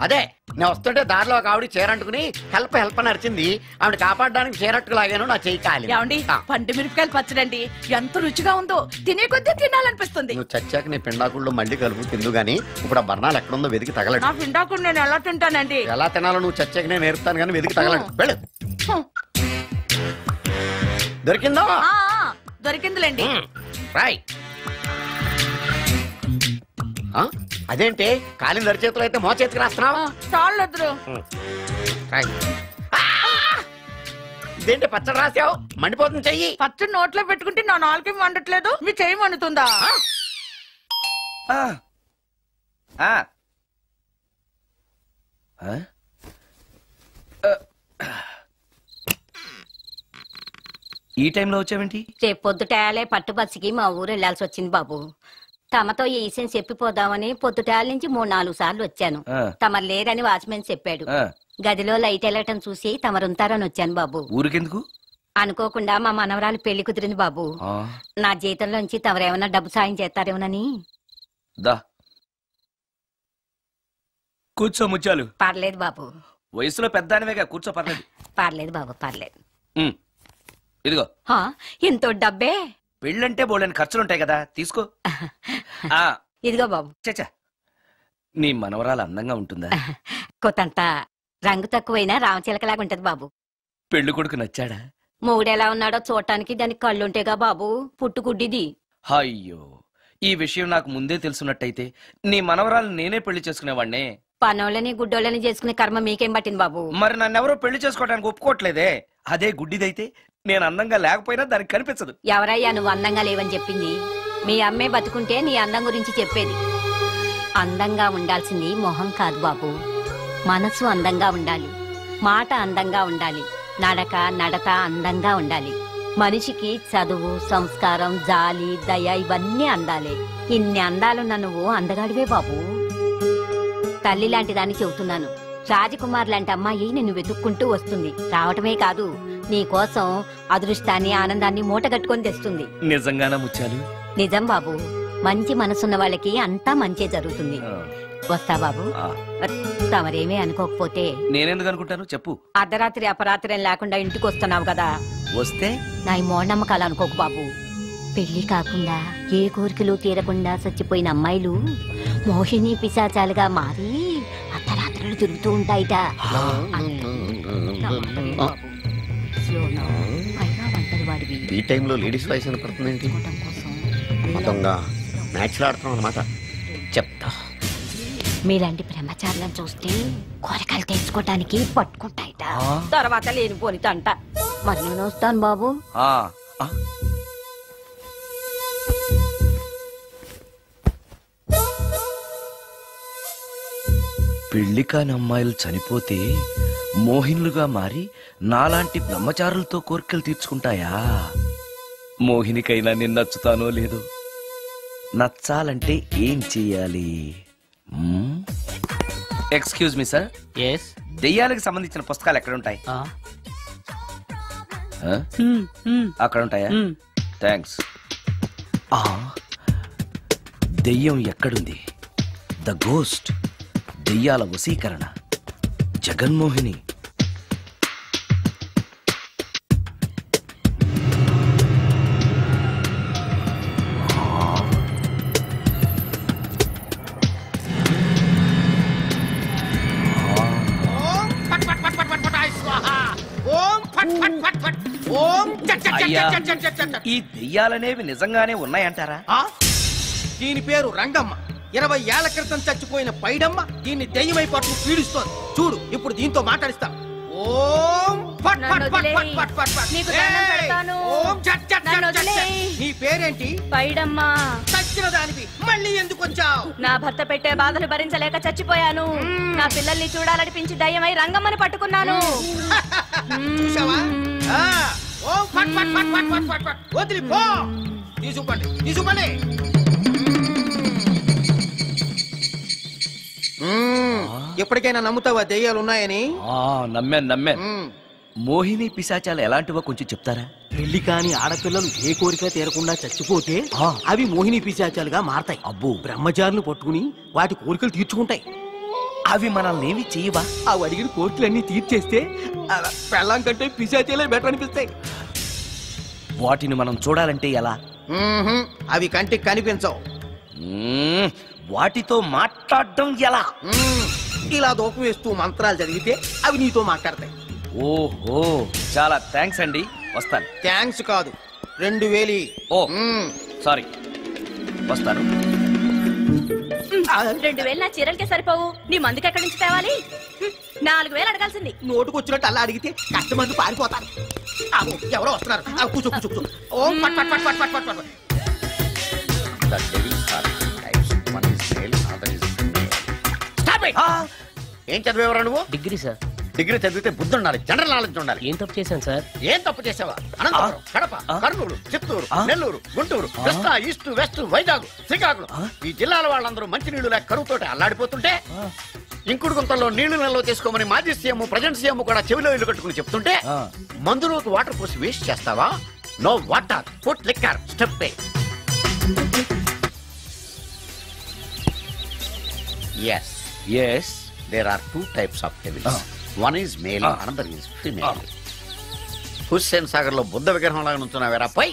అదే, నేను వస్తుంటే దారిలో ఒక ఆవిడ చీరంటుకుని హెల్ప్ హెల్ప్ అని అరిచింది. ఆవిడ కాపాడడానికి చీరట్టుకు లాగాను, నా చెయ్యి కాలి. ఏమండి, పండు మిరపకాయలు పచ్చడండి ఎంత రుచిగా ఉందో, తినే కొద్దీ తినాలనిపిస్తుంది. నువ్వు చచ్చాక నీ పిండాకుళ్ళు మళ్ళీ కలుపు తిందు గానీ ఇప్పుడు ఆ బర్ణాలు ఎక్కడుందో వెతికి తగలడు. నా పిండాకుడు నేను ఎలా తింటానండి? ఎలా తినాలో నువ్వు చచ్చాక నేను నేర్పుతాను కానీ వెతికి తగలడు. వెళ్ళు. దొరికిందో? దొరికిందిలేండి. రాయ్. అదేంటి కాలిన దరిచేతులు అయితే మో చేతికి రాస్తున్నావు? చాలు. ఇదేంటి పచ్చడి రాసావు? మండిపోతుంది చెయ్యి. పచ్చడి నోట్లో పెట్టుకుంటే నా నాలుగు మండట్లేదు, మీ చెయ్యి మండుతుందా? ఈ టైంలో వచ్చావేంటి? రేపు పొద్దుటాలే పట్టుబస్సుకి మా ఊరు వెళ్లాల్సి వచ్చింది బాబు. తమతో ఈ విషయం చెప్పిపోదామని పొద్దుటాల నుంచి 3-4 సార్లు వచ్చాను. తమరు లేరని వాచ్మెన్ చెప్పాడు. గదిలో లైట్ వెళ్ళటం చూసి తమరుంటారని వచ్చాను బాబు. ఊరికెందుకు? అనుకోకుండా మా మనవరాలు పెళ్లి కుదిరింది బాబు. నా జీతంలోంచి తమరేమన్నా డబ్బు సాయం చేస్తారేమోనని. కూర్చో ముత్యాలు. పర్లేదు బాబు. వయసులో పెద్దానివేగా, కూర్చో. పర్లేదు. పర్లేదు బాబు, పర్లేదు. ఇదిగో. ఇంతో డబ్బే? పెళ్ళంటే బోళ్ళని ఖర్చులుంటాయి కదా, తీసుకో. ఇదిగో బాబు. చచ్చా, నీ మనవరాలు అందంగా ఉంటుందా? కొత్తంత రంగు తక్కువైనా రామచిలకలాగా ఉంటది బాబు. పెళ్లి కొడుకు నచ్చాడా? మూడెలా ఉన్నాడో చూడటానికి దానికి కళ్ళుంటేగా బాబు, పుట్టుకుడ్డిది. అయ్యో, ఈ విషయం నాకు ముందే తెలుసున్నట్టయితే నీ మనవరాలు నేనే పెళ్లి చేసుకునేవాడినే. పనోళ్ళని గుడ్డోళ్ళని చేసుకునే కర్మ మీకేం పట్టింది బాబు? మరి నన్నెవరో పెళ్లి చేసుకోవడానికి ఒప్పుకోవట్లేదే. అదే గుడ్డిదైతే నేను అందంగా లేకపోయినా దానికి కనిపించదు. ఎవరయ్యా నువ్వు అందంగా లేవని చెప్పింది? మీ అమ్మే బతుకుంటే నీ అందం గురించి చెప్పేది. అందంగా ఉండాల్సింది మొహం కాదు బాబు, మనసు అందంగా ఉండాలి, మాట అందంగా ఉండాలి, నడత అందంగా ఉండాలి. మనిషికి చదువు, సంస్కారం, జాలి, దయ ఇవన్నీ అందాలే. ఇన్ని అందాలున్న నువ్వు అందగాడివే బాబు. తల్లి లాంటి దాన్ని చెబుతున్నాను. రాజకుమార్ లాంటి అమ్మాయి నిన్ను వెతుక్కుంటూ వస్తుంది. రావటమే కాదు, నీ కోసం అదృష్టాన్ని, ఆనందాన్ని మూటగట్టుకొని తెస్తుంది. నిజంగానా ముత్యాలు? నిజం బాబు. మంచి మనసున్న వాళ్ళకి అంతా మంచే జరుగుతుంది. వస్తా బాబు. తమరేమీ అనుకోకపోతే. నేనెందుకు అనుకుంటాను చెప్పు. అర్ధరాత్రి అపరాత్రి లేకుండా ఇంటికి వస్తున్నావు కదా, వస్తే నా ఈ మూఢనమ్మకాలు అనుకోకు బాబు. పెళ్లి కాకుండా ఏ కోరికలు తీరకుండా చచ్చిపోయిన అమ్మాయిలు మోహిని పిశాచాలుగా మారి అర్ధరాత్రులు తిరుగుతూ ఉంటాయిట. ఈ టైంలో లేడీస్ వాయిస్ వినపడుతుందేంటి? మొత్తంగా మ్యాచ్లు ఆడుతున్నాం అనమాట. చెప్తా. మీలాంటి బ్రహ్మచారులను చూస్తే కోరికలు తెచ్చుకోవటానికి పట్టుకుంటాయిట. తర్వాత లేనిపోని తంట. మరి నేను వస్తాను బాబు. పెళ్లి కాని అమ్మాయిలు చనిపోతే మోహినులుగా మారి నాలాంటి బ్రహ్మచారులతో కోరికలు తీర్చుకుంటాయా? మోహినికైనా నేను నచ్చుతానో లేదో. నచ్చాలంటే ఏం చెయ్యాలి? Excuse me sir. ఎస్. దెయ్యాలకు సంబంధించిన పుస్తకాలు ఎక్కడ ఉంటాయి? అక్కడ ఉంటాయా? థ్యాంక్స్. దెయ్యం ఎక్కడుంది? ద గోస్ట్, దెయ్యాల వశీకరణ, జగన్మోహిని. ఈ దెయ్యాలనేవి నిజంగానే ఉన్నాయంటారా? దీని పేరు రంగమ్మ. 20 ఏళ్ల క్రితం చచ్చిపోయిన పైడమ్మ దీన్ని దెయ్యమై పట్టు పీడిస్తోంది. చూడు, ఇప్పుడు దీంతో మాట్లాడిస్తా. ఓం ఫట్ ఫట్ ఫట్ ఫట్ ఫట్ ఫట్ ఫట్. ఓం చట్ చట్ చట్ చట్. నీ పేరేంటి? పైడమ్మ. చచ్చిన దానివి మళ్ళీ ఎందుకు వచ్చావు? నా భర్త పెట్టే బాధలు భరించలేక చచ్చిపోయాను. నా పిల్లల్ని చూడాలనిపించి దయ్యమై రంగమ్మని పట్టుకున్నాను. చూసావా? ఓం ఫట్ ఫట్ ఫట్ ఫట్ ఫట్ ఫట్ ఫట్. వదిలిపో. తీసుకుపండి, తీసుకుపండి. ఎప్పటికైనా నమ్ముతావా దెయ్యాలు ఉన్నాయని? నమ్మాను. మోహిని పిశాచాలు ఎలాంటివో కొంచెం చెప్తారా? పెళ్లి కాని ఆడపిల్లలు ఏ కోరిక తీరకుండా చచ్చిపోతే అవి మోహిని పిశాచాలుగా మారతాయి. అబ్బో. బ్రహ్మచారులు పట్టుకుని వాటి కోరికలు తీర్చుకుంటాయి. అవి మనల్ని ఏమి చేయవా? అవి అడిగిన కోరికలన్నీ తీర్చేస్తే పెళ్ళాం కంటే పిశాచాలే బెటర్ అనిపిస్తాయి. వాటిని మనం చూడాలంటే ఎలా? అవి కంటికి కనిపించవు. వాటితో మాట్లాడడం ఎలా? ఇలా దూపం వేస్తూ మంత్రాలు చదివితే అవి నీతో మాట్లాడతాయి. ఓహో, చాలా థ్యాంక్స్ అండి. వస్తాను. థ్యాంక్స్ కాదు, 2000. ఓ సారీ, వస్తాను. 2000 నా చీరలకే సరిపోవు. నీ మందుకి ఎక్కడి నుంచి తేవాలి? 4000 అడగాల్సింది. నోటుకొచ్చినట్టు అలా అడిగితే కష్టమంది పారిపోతారు. ఎవరో వస్తున్నారు. కూర్చో కూర్చో కూర్చో. ఓం పట్ పట్ పట్ పట్ పట్ పట్. ఏం చదివేవరా నువ్వు? Degree sir. డిగ్రీ చదివితే బుద్ధి ఉండాలి, జనరల్ నాలెడ్జ్ ఉండాలి. ఏం తప్పు చేశాను సార్? ఏం తప్పు చేసావా? అనంతపురం, కడప, కర్నూలు, చిత్తూరు, నెల్లూరు, గుంటూరు, కృష్ణా, ఈస్ట్, వెస్ట్, వైజాగ్, శ్రీకాకుళం ఈ జిల్లాల వాళ్ళందరూ మంచినీళ్లు లేక కరువుతోటి అల్లాడిపోతుంటే ఇంకుడు గుంతల్లో నీళ్లు నిల్వ చేసుకోమని మాజీ సీఎం ప్రజెంట్ సీఎం కూడా చెవిలో ఇల్లు కట్టుకుని చెప్తుంటే మందులోకి వాటర్ పోసి వేస్ట్ చేస్తావా? No water, put liquor, step ఏ. Yes. Yes. There are two types of devils. One is male, another is female. Hussain Sagar లో బుద్ధ విగ్రహం లాగా నుంచున్నావేరా పై.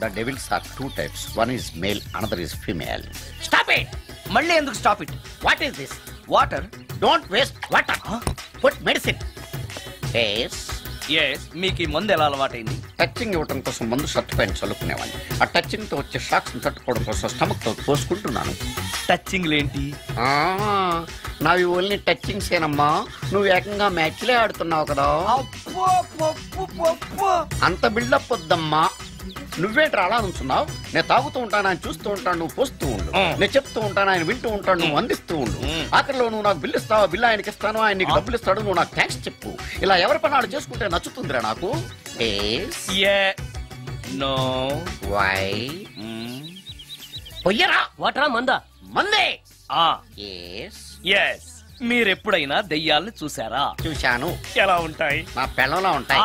The devils are two types. One is male, another is female. Stop it. మళ్ళీ ఎందుకు stop it? What is this? Water. Don't waste water. Put medicine. Yes. Yes. మీకు ఈ మందు ఎలా అలవాటైంది? టచింగ్ ఇవ్వడం కోసం మందు షర్ట్ పైన చల్లుకునేవాడిని. ఆ టచింగ్ తో వచ్చే షాక్స్ తట్టుకోవడం కోసం స్టమక్ తో పోసుకుంటున్నాను. టచింగ్ ఏంటి? నావి ఓన్లీ టచింగ్స్ ఏనమ్మా. నువ్వు ఏకంగా మ్యాచ్లే ఆడుతున్నావు కదా. అంత బిల్డప్ వద్దమ్మా. నువ్వేంట్రా అలా నుంచున్నావు? నేను తాగుతూ ఉంటాను, ఆయన చూస్తూ ఉంటాను, నువ్వు పోస్తూ ఉండు. నేను చెప్తూ ఉంటాను, ఆయన వింటూ ఉంటాడు, నువ్వు అందిస్తూ ఉండు. ఆఖరిలో నువ్వు నాకు బిల్లు ఇస్తావా, బిల్లు ఆయనకి ఇస్తాను, ఆయన నీకు డబ్బులు ఇస్తాడు, నువ్వు నాకు థ్యాంక్స్ చెప్పు. ఇలా ఎవరి పని ఆడు చేసుకుంటే నచ్చుతుందిరా నాకు. నో. వై? పొయ్యరా. వాటరా మందా? మందే. ఎస్. మీరెప్పుడైనా దెయ్యాలను చూసారా? చూశాను. ఎలా ఉంటాయి? నా పెళ్ళంలా ఉంటాయి.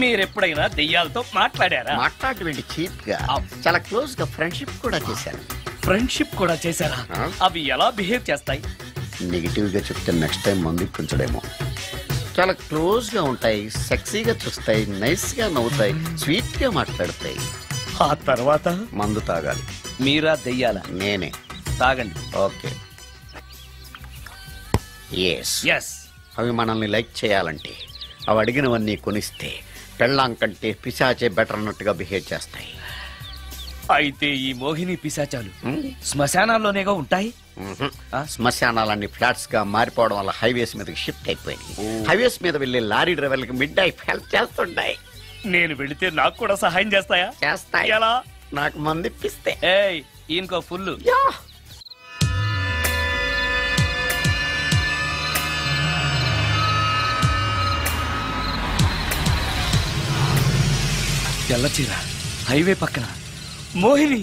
మీరెప్పుడైనా దెయ్యాలతో మాట్లాడారా? మాట్లాడేంటి చీప్ గా, చాలా క్లోజ్ గా ఫ్రెండ్షిప్ కూడా చేశాను. ఫ్రెండ్షిప్ కూడా చేశారా? అవి ఎలా బిహేవ్ చేస్తాయి? నెగిటివ్ గా చెప్తే నెక్స్ట్ టైం మందు ఇప్పించడేమో. చాలా క్లోజ్ గా ఉంటాయి, సెక్సీగా చూస్తాయి, నైస్ గా నవ్వుతాయి, స్వీట్ గా మాట్లాడతాయి. ఆ తర్వాత మందు తాగాలి. మీరా దెయ్యాలా? నేనే. తాగండి. ఓకే. ఎస్. అవి మనల్ని లైక్ చేయాలంటే అవి అడిగినవన్నీ కొనిస్తే పెళ్ళాం కంటే పిశాచే బెటర్ అన్నట్టుగా బిహేవ్ చేస్తాయి. అయితే ఈ మోహిని పిశాచాలు శ్మశానాల్లోనేగా ఉంటాయి? శ్మశానాలన్నీ ఫ్లాట్స్ గా మారిపోవడం వల్ల హైవేస్ మీదకి షిఫ్ట్ అయిపోయింది. హైవేస్ మీద వెళ్లే లారీ డ్రైవర్లకి మిడ్ నైట్ హెల్ప్ చేస్తుంటాయి. నేను వెళితే నాకు కూడా సహాయం చేస్తాయా? చేస్తాయి. ఎలా? నాకు మంది ఇప్పిస్తే. ఈయనకో ఫుల్. తెల్లచీర, హైవే పక్కన మోహిని.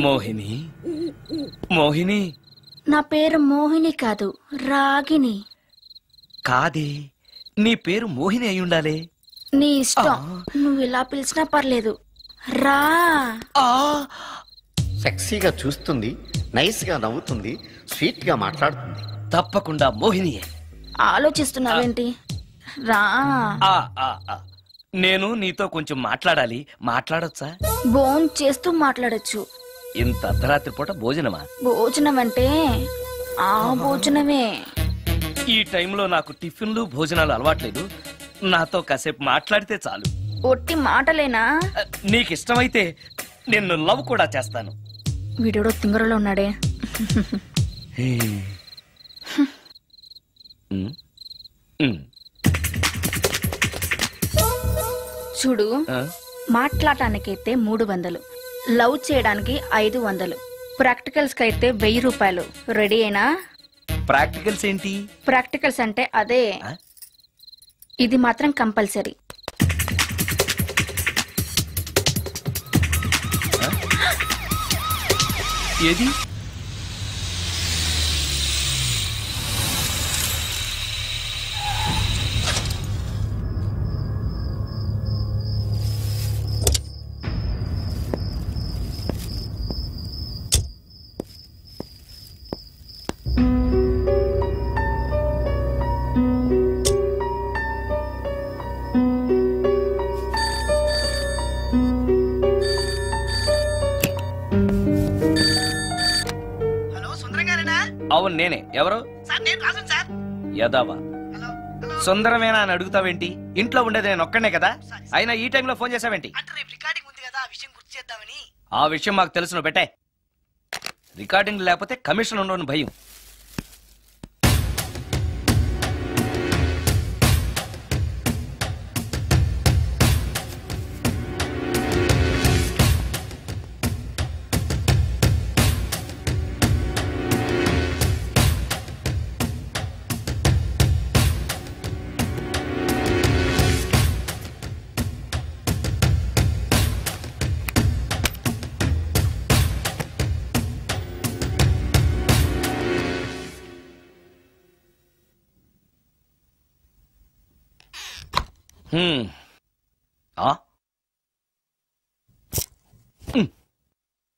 మోహిని, మోహిని. నా పేరు మోహిని కాదు, రాగిని. కాదే, నీ పేరు మోహిని అయి ఉండాలి. నీ ఇష్టం, నువ్వు ఇలా పిలిచినా పర్లేదు. రా. సెక్సీగా చూస్తుంది, నైస్ గా నవ్వుతుంది, స్వీట్ గా మాట్లాడుతుంది. తప్పకుండా మోహినియే. ఆలోచిస్తున్నావేంటి? రా. నేను నీతో కొంచెం మాట్లాడాలి. మాట్లాడొచ్చా? భోజనం చేస్తూ మాట్లాడొచ్చు. ఇంత అర్ధరాత్రి పూట భోజనమా? భోజనం అంటే ఆ భోజనమే. ఈ టైంలో నాకు టిఫిన్లు భోజనాలు అలవాట్లేదు. నాతో కాసేపు మాట్లాడితే చాలు. ఒట్టి మాటలేనా? నీకిష్టమైతే నిన్ను లవ్ కూడా చేస్తాను. వీడెవడో తింగరలో ఉన్నాడే. చూడు, మాట్లాడటానికైతే 300, లవ్ చేయడానికి 500, ప్రాక్టికల్స్ కి అయితే 1000 రూపాయలు. రెడీ అయినా? ప్రాక్టికల్స్ ఏంటి? ప్రాక్టికల్స్ అంటే అదే. ఇది మాత్రం కంపల్సరీ. ఏది? అవును నేనే. ఎవరు? యదావా సుందరమేనా అని అడుగుతావేంటి? ఇంట్లో ఉండేది నేను ఒక్కనే కదా. అయినా ఈ టైంలో ఫోన్ చేసావేంటి? ఆ విషయం మాకు తెలుసు, నువ్వు పెట్టే. రికార్డింగ్ లేకపోతే కమిషన్ ఉండవని భయం.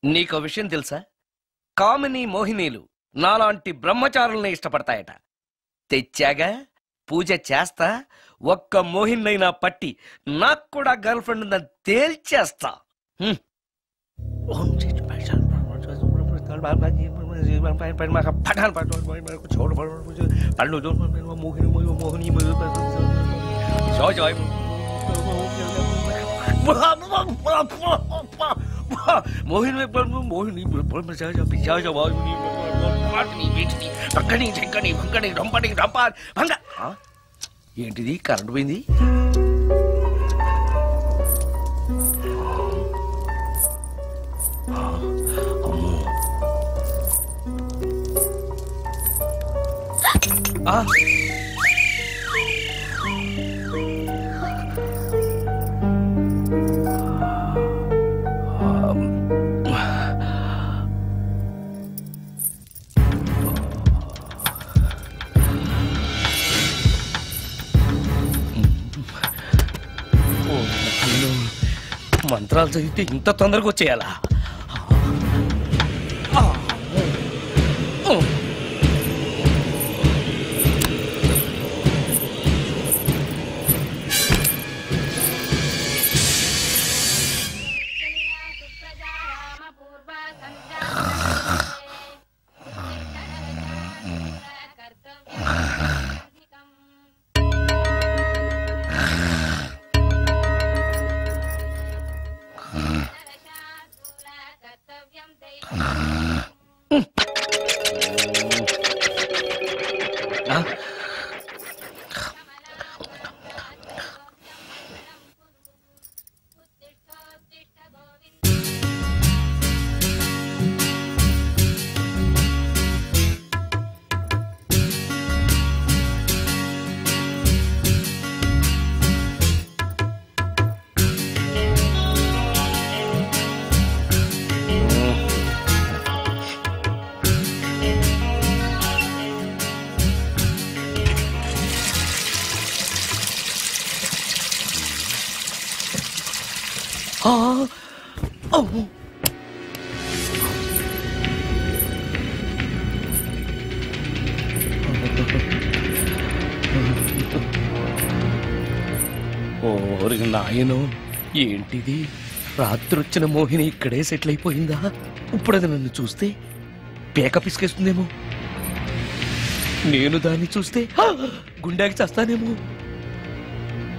నీకో విషయం తెలుసా? కామిని మోహినీలు నాలాంటి బ్రహ్మచారుల్ని ఇష్టపడతాయట. తెచ్చాగా, పూజ చేస్తా, ఒక్క మోహిన్నైనా పట్టి నాకు కూడా గర్ల్ ఫ్రెండ్ ఉందని తేల్చేస్తా. ఏంటిది? కరెంట్ పోయింది. మంత్రాలు చదివితే ఇంత తొందరగా వచ్చేయాలా? ఓరి నాయనో, ఏంటిది? రాత్రొచ్చిన మోహిని ఇక్కడే సెటిల్ అయిపోయిందా? ఇప్పుడు అది నన్ను చూస్తే పేక పిసికేస్తుందేమో. నేను దాన్ని చూస్తే గుండెకి చస్తానేమో.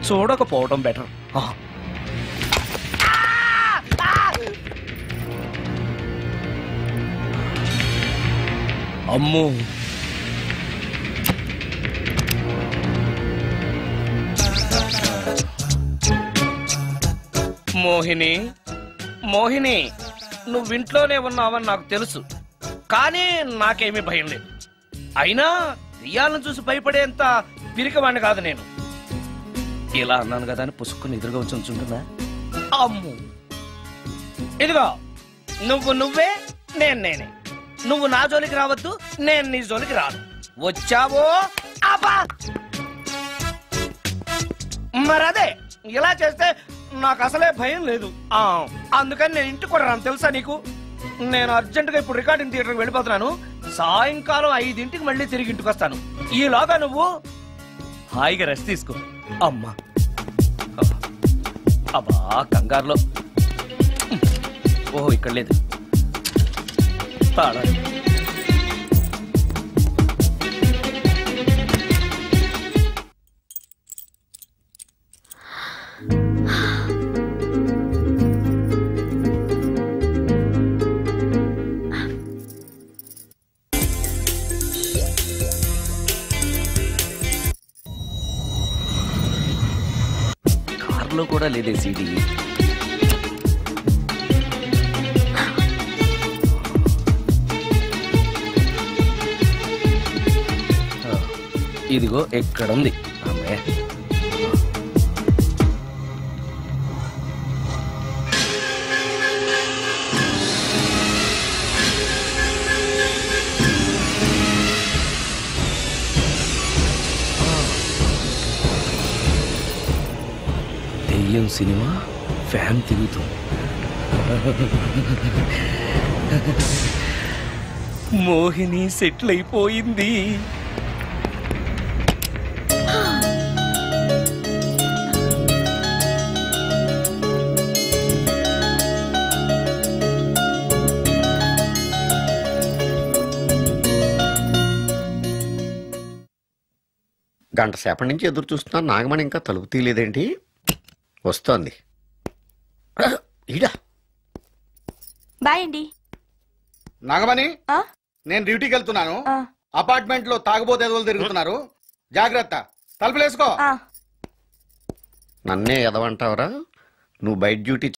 చూడకపోవడం బెటర్. అమ్మో, మోహిని, మోహిని, నువ్వింట్లోనే ఉన్నావని నాకు తెలుసు, కానీ నాకేమీ భయం లేదు. అయినా దెయ్యాలను చూసి భయపడేంత పిరికవాణ్ణి కాదు నేను. ఇలా అన్నాను కదా అని పుసుక్కుని ఎదురుగా వచ్చి ఉంచుంటున్నా. అమ్ము, ఇదిగో, నువ్వే, నేనే. నువ్వు నా జోలికి రావద్దు, నేను నీ జోలికి రాను. వచ్చావో అబ్బా, మరదే ఇలా చేస్తే నాకు అసలే భయం లేదు. అందుకని నేను ఇంటికి కూడా రాను, తెలుసా నీకు? నేను అర్జెంటుగా ఇప్పుడు రికార్డింగ్ థియేటర్కి వెళ్ళిపోతున్నాను. సాయంకాలం 5ంటికి మళ్ళీ తిరిగి ఇంటికి వస్తాను. ఈలోగా నువ్వు హాయిగా రెస్ట్ తీసుకో. అమ్మా, అబ్బా, కంగారులో. ఓహో, ఇక్కడ లేదు. తాళాలి. కార్లో కూడా లేదే సీడీ. ఇదిగో ఎక్కడుంది. అమ్మే, దెయ్యం సినిమా ఫ్యాన్ తిరుగుతుంది. మోహిని సెటిల్ అయిపోయింది. గంట సేపటి నుంచి ఎదురు చూస్తున్నాను. నాగమణి ఇంకా తలుపు తీయలేదేంటి? వస్తోంది. ఈడా బాయ్ అండి. నాగమణి, నేను డ్యూటీకి వెళ్తున్నాను. అపార్ట్మెంట్ లో తాగుబోతే ఎదవలు తిరుగుతున్నారు, జాగ్రత్త. తలుపులేసుకో. నన్నే ఎదవంటావరా? నువ్వు బయట డ్యూటీ